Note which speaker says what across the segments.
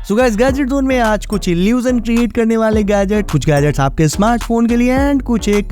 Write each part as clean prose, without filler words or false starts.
Speaker 1: So guys, gadget zone में आज कुछ इल्यूजन क्रिएट करने वाले गैजेट, कुछ गैजेट्स आपके स्मार्टफोन के लिए एंड कुछ एक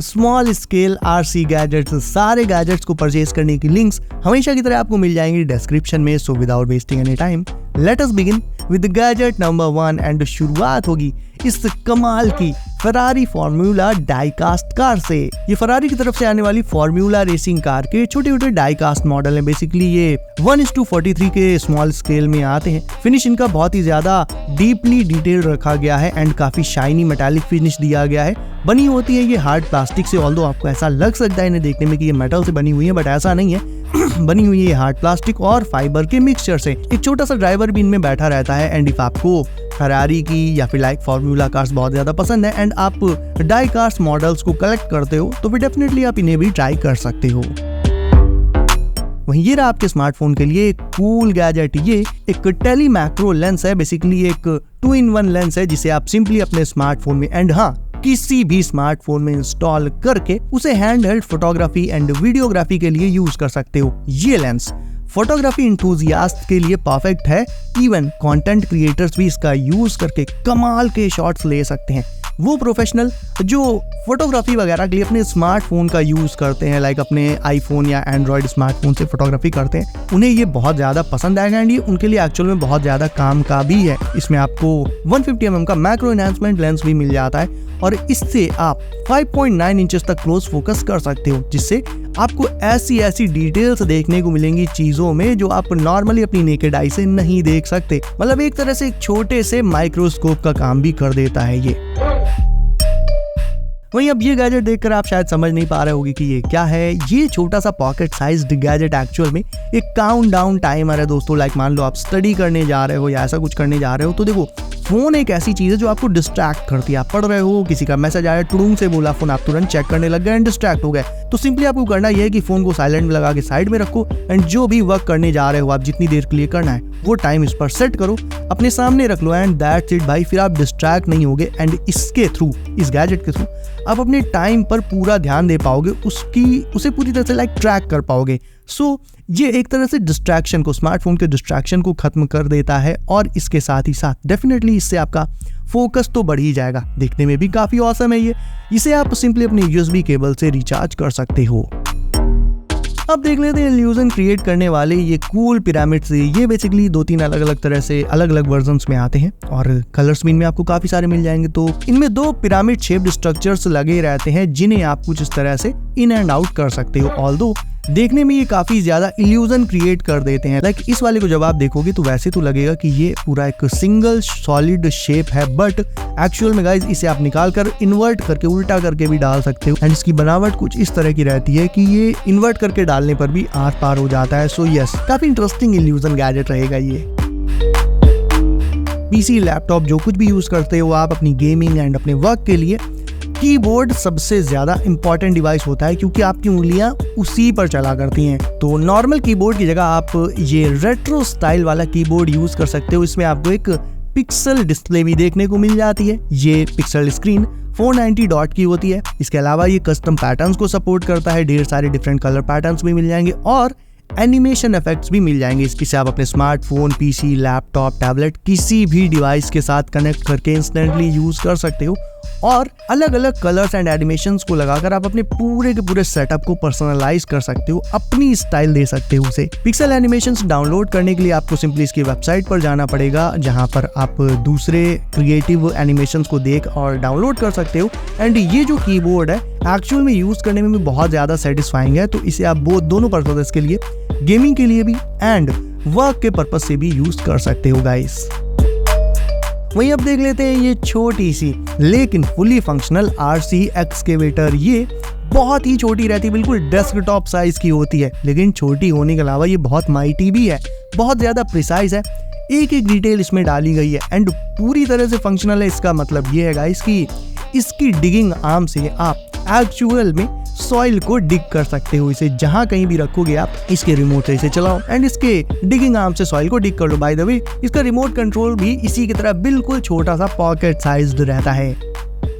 Speaker 1: स्मॉल स्केल आरसी गैजेट्स। सारे गैजेट्स को परचेज करने की लिंक्स हमेशा की तरह आपको मिल जाएंगी डिस्क्रिप्शन में। So without wasting any time let us begin with gadget number 1 and शुरुआत होगी इस कमाल की फरारी फॉर्मूला डाईकास्ट कार से। ये फरारी की तरफ से आने वाली फॉर्मूला रेसिंग कार के छोटे छोटे डाईकास्ट मॉडल हैं। बेसिकली ये 1:43 के स्मॉल स्केल में आते हैं। फिनिश इनका बहुत ही ज्यादा डीपली डिटेल रखा गया है एंड काफी शाइनी मेटालिक फिनिश दिया गया है। बनी होती है ये हार्ड प्लास्टिक से, ऑल्दो आपको ऐसा लग सकता है इन्हें देखने में कि ये मेटल से बनी हुई है, बट ऐसा नहीं है। बनी हुई है हार्ड प्लास्टिक और फाइबर के मिक्सचर से। एक छोटा सा ड्राइवर भी इनमें बैठा रहता है एंड इफ आपको फरारी की या फिर लाइक फॉर्मूला कार्स बहुत ज्यादा पसंद है एंड आप डाई कार्स मॉडल्स को कलेक्ट करते हो तो फिर डेफिनेटली आप इन्हें भी ट्राई कर सकते हो। वहीं ये रहा आपके स्मार्टफोन के लिए एक कूल गैजेट। ये एक टेली मैक्रो लेंस है। बेसिकली एक 2-in-1 लेंस है जिसे आप सिंपली अपने स्मार्टफोन में एंड किसी भी स्मार्टफोन में इंस्टॉल करके उसे hand held photography and videography के लिए यूज कर सकते हो। ये लेंस फोटोग्राफी इंथुजियास्ट के लिए परफेक्ट है। इवन कंटेंट क्रिएटर्स भी इसका यूज करके कमाल के शॉट्स ले सकते हैं। वो प्रोफेशनल जो फोटोग्राफी वगैरह के लिए अपने स्मार्टफोन का यूज करते हैं, लाइक अपने आईफोन या एंड्रॉइड स्मार्टफोन से फोटोग्राफी करते हैं, उन्हें ये बहुत ज्यादा पसंद आएगा एंड ये उनके लिए एक्चुअल में बहुत ज्यादा काम का भी है। इसमें आपको 150mm का मैक्रो एनहांसमेंट लेंस भी मिल जाता है और इससे आप 5.9 इंचेस तक क्लोज फोकस कर सकते हो, जिससे आपको ऐसी डिटेल्स देखने को मिलेंगी चीजों में जो आप नॉर्मली अपनी नेकेड आई से नहीं देख सकते। मतलब एक तरह से एक छोटे से माइक्रोस्कोप का काम भी कर देता है ये। वहीं अब ये गैजेट देखकर आप शायद समझ नहीं पा रहे होंगे कि ये क्या है। ये छोटा सा पॉकेट साइज्ड गैजेट एक्चुअल में एक काउंटडाउन टाइमर है दोस्तों। लाइक मान लो आप स्टडी करने जा रहे हो या ऐसा कुछ करने जा रहे हो तो देखो, फोन एक ऐसी चीज है जो आपको डिस्ट्रैक्ट करती है। आप पढ़ रहे हो, किसी का मैसेज आया, टुडुंग से बोला फोन, आप तुरंत चेक करने लग गए एंड डिस्ट्रैक्ट हो गए। तो सिंपली आपको करना यह है कि फोन को साइलेंट में लगा के साइड में रखो एंड जो भी वर्क करने जा रहे हो आप जितनी देर के लिए करना है वो टाइम इस पर सेट करो, अपने सामने रख लो एंड दैट्स इट भाई। फिर आप डिस्ट्रैक्ट नहीं होगे एंड इसके थ्रू, इस गैजेट के थ्रू आप अपने टाइम पर पूरा ध्यान दे पाओगे, उसे पूरी तरह से लाइक ट्रैक कर पाओगे। सो ये एक तरह से डिस्ट्रैक्शन को, स्मार्टफोन के डिस्ट्रैक्शन को खत्म कर देता है और इसके साथ ही साथ डेफिनेटली इससे आपका फोकस तो बढ़ ही जाएगा। देखने में भी काफी ऑसम है ये। इसे आप सिंपली अपने USB केबल से रिचार्ज कर सकते हो। अब देख लेते हैं इल्यूजन क्रिएट करने वाले ये कूल पिरामिड्स। ये बेसिकली 2-3 अलग अलग तरह से अलग अलग वर्जन्स में आते हैं और कलर्स भी इनमें आपको काफी सारे मिल जाएंगे। तो इनमें 2 पिरामिड शेप्ड स्ट्रक्चर्स लगे रहते हैं जिन्हें आप कुछ इस तरह से इन एंड आउट कर सकते हो। ऑल्दो देखने में ये काफी ज्यादा इल्यूजन क्रिएट कर देते हैं। लाइक इस वाले को जब आप देखोगे तो वैसे तो लगेगा कि ये पूरा एक सिंगल सॉलिड शेप है, बट एक्चुअल में गाइज इसे आप निकाल कर इन्वर्ट करके, उल्टा करके भी डाल सकते हो एंड इसकी बनावट कुछ इस तरह की रहती है कि ये इन्वर्ट करके डालने पर भी आर पार हो जाता है। सो यस, काफी इंटरेस्टिंग इल्यूजन गैजेट रहेगा ये। पीसी, लैपटॉप जो कुछ भी यूज करते हो आप अपनी गेमिंग एंड अपने वर्क के लिए, कीबोर्ड सबसे ज्यादा इंपॉर्टेंट डिवाइस होता है क्योंकि आपकी उंगलियां उसी पर चला करती हैं। तो नॉर्मल कीबोर्ड की जगह आप ये रेट्रो स्टाइल वाला कीबोर्ड यूज कर सकते हो। इसमें आपको एक पिक्सल डिस्प्ले भी देखने को मिल जाती है। ये पिक्सल स्क्रीन 490 डॉट की होती है। इसके अलावा ये कस्टम पैटर्न्स को सपोर्ट करता है। ढेर सारे डिफरेंट कलर पैटर्न्स भी मिल जाएंगे और एनिमेशन इफेक्ट्स भी मिल जाएंगे। इससे आप अपने स्मार्टफोन, पीसी, लैपटॉप, टैबलेट किसी भी डिवाइस के साथ कनेक्ट करके इंस्टेंटली यूज कर सकते हो और अलग अलग कलर्स एंड एनिमेशंस को लगाकर आप अपने पूरे के पूरे सेटअप को पर्सनलाइज कर सकते हो, अपनी स्टाइल दे सकते हो उसे। पिक्सल एनिमेशंस डाउनलोड करने के लिए आपको सिंपली इसकी वेबसाइट पर जाना पड़ेगा जहां पर आप दूसरे क्रिएटिव एनिमेशंस को देख और डाउनलोड कर सकते हो। एंड ये जो कीबोर्ड है एक्चुअल में यूज करने में भी बहुत ज्यादा सेटिस्फाइंग है। तो इसे आप दोनों पर्पस के लिए, गेमिंग के लिए भी एंड वर्क के पर्पस से भी यूज कर सकते हो गाइस। वहीं अब देख लेते हैं ये छोटी सी लेकिन फुली फंक्शनल आरसी एक्सकेवेटर। ये बहुत ही छोटी रहती है, बिल्कुल डेस्कटॉप साइज की होती है, लेकिन छोटी होने के अलावा ये बहुत माइटी भी है, बहुत ज्यादा प्रिसाइज है। एक एक डिटेल इसमें डाली गई है एंड पूरी तरह से फंक्शनल है। इसका मतलब ये है गाइस कि इसकी डिगिंग आर्म से आप एक्चुअल में सॉइल को डिग कर सकते हो। इसे जहां कहीं भी रखोगे आप इसके रिमोट से इसे चलाओ एंड इसके डिगिंग आर्म से सॉइल को डिग कर लो। बाय द वे इसका रिमोट कंट्रोल भी इसी की तरह बिल्कुल छोटा सा पॉकेट साइज्ड रहता है।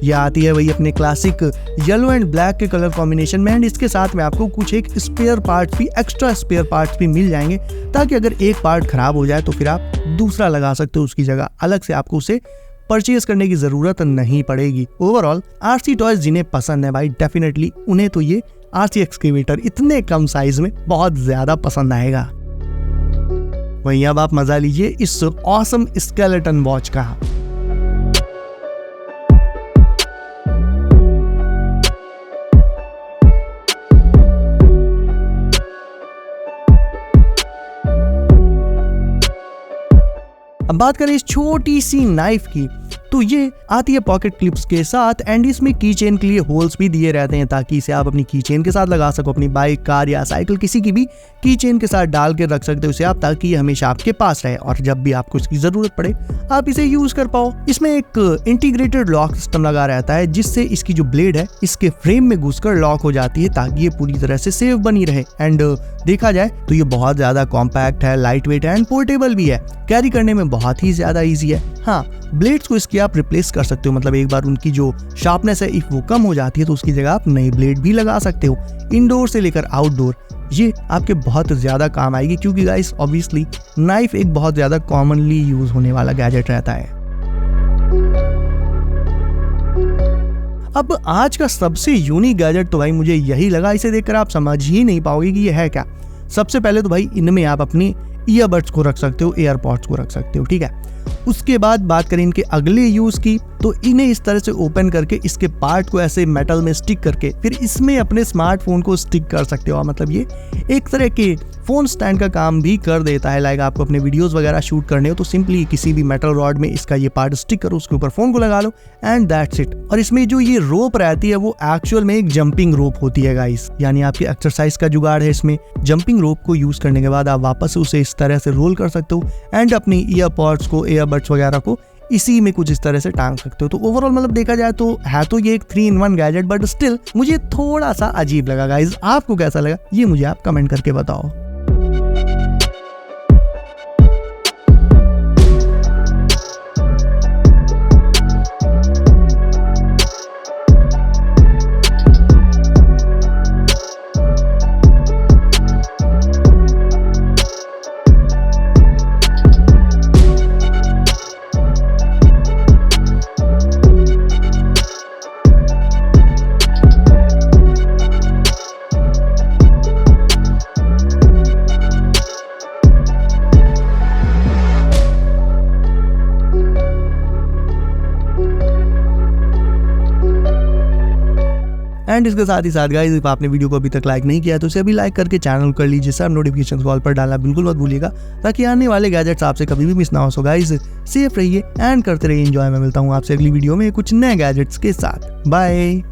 Speaker 1: ये आती है वही अपने क्लासिक येलो एंड ब्लैक के कलर कॉम्बिनेशन में, एंड इसके साथ में आपको कुछ एक स्पेयर पार्ट्स भी, एक्स्ट्रा स्पेयर पार्ट्स भी मिल जाएंगे, ताकि अगर एक पार्ट खराब हो जाए तो फिर आप दूसरा लगा सकते हो उसकी जगह, अलग से आपको उसे परचेज करने की जरूरत नहीं पड़ेगी। ओवरऑल आरसी टॉयज जिन्हें पसंद है भाई, डेफिनेटली उन्हें तो ये आरसी एक्सकेवेटर इतने कम साइज में बहुत ज्यादा पसंद आएगा। वहीं अब आप मजा लीजिए इस ऑसम स्केलेटन वॉच का। अब बात करें इस छोटी सी नाइफ की, तो ये आती है पॉकेट क्लिप्स के साथ, एंड इसमें की चेन के लिए होल्स भी दिए रहते हैं, ताकि इसे आप अपनी की चेन के साथ लगा सको, अपनी बाइक, कार या साइकिल किसी की भी की चेन के साथ डाल के रख सकते हो उसे आप, ताकि ये हमेशा आपके पास रहे और जब भी आपको इसकी जरूरत पड़े आप इसे यूज कर पाओ। इसमें एक इंटीग्रेटेड लॉक सिस्टम लगा रहता है, जिससे इसकी जो ब्लेड है इसके फ्रेम में घुसकर लॉक हो जाती है, ताकि ये पूरी तरह से सेफ बनी रहे। एंड देखा जाए तो ये बहुत ज्यादा कॉम्पैक्ट है, लाइट वेट है एंड पोर्टेबल भी है, कैरी करने में बहुत ही ज्यादा ईजी है। हाँ, ब्लेड्स को इसकी आप रिप्लेस कर सकते हो, मतलब एक बार उनकी जो शार्पनेस है इफ वो कम हो जाती है तो उसकी जगह आप नई ब्लेड भी लगा सकते हो। इंडोर से लेकर आउटडोर ये आपके बहुत ज्यादा काम आएगी, क्योंकि गाइस ऑब्वियसली नाइफ एक बहुत ज्यादा कॉमनली यूज होने वाला गैजेट रहता है। अब आज का सबसे यूनिक गैजेट तो भाई मुझे यही लगा, इसे देखकर आप समझ ही नहीं पाओगे कि ये है क्या। सबसे पहले तो भाई इनमें आप अपने ईयरबड्स को रख सकते हो, एयरपॉड्स को रख सकते हो, ठीक है। उसके बाद बात करें इनके अगले यूज की, तो इन्हें इस तरह से ओपन करके इसके पार्ट को ऐसे मेटल में स्टिक करके फिर इसमें अपने स्मार्टफोन को स्टिक कर सकते हो। मतलब ये एक तरह के फोन स्टैंड का काम भी कर देता है। लाइक आपको अपने वीडियोस वगैरह शूट करने हो तो सिंपली किसी भी मेटल रॉड में इसका ये पार्ट स्टिक करो, उसके ऊपर फोन को लगा लो एंड दैट्स इट। और इसमें जो ये रोप रहती है वो एक्चुअल में एक जंपिंग रोप होती है गाइस, यानी आपकी एक्सरसाइज का जुगाड़ है इसमें। जंपिंग रोप को यूज करने के बाद आप वापस उसे इस तरह से रोल कर सकते हो एंड अपनी ईयरपॉड्स को, ईयरबड्स वगैरह को इसी में कुछ इस तरह से टांग सकते हो। तो ओवरऑल मतलब देखा जाए तो है तो ये एक 3-in-1 गैजेट, बट स्टिल मुझे थोड़ा सा अजीब लगा गाइस। आपको कैसा लगा ये मुझे आप कमेंट करके बताओ। एंड इसके साथ ही साथ गाइस, if आपने वीडियो को अभी तक लाइक नहीं किया तो इसे अभी लाइक करके चैनल कर लीजिए। सब नोटिफिकेशन कॉल पर डालना बिल्कुल मत भूलिएगा, ताकि आने वाले गैजेट्स आपसे कभी भी मिस ना हो। सो गाइस सेफ रहिए एंड करते रहिए एंजॉय। मैं मिलता हूँ आपसे अगली वीडियो में कुछ नए गैजेट्स के साथ। बाय।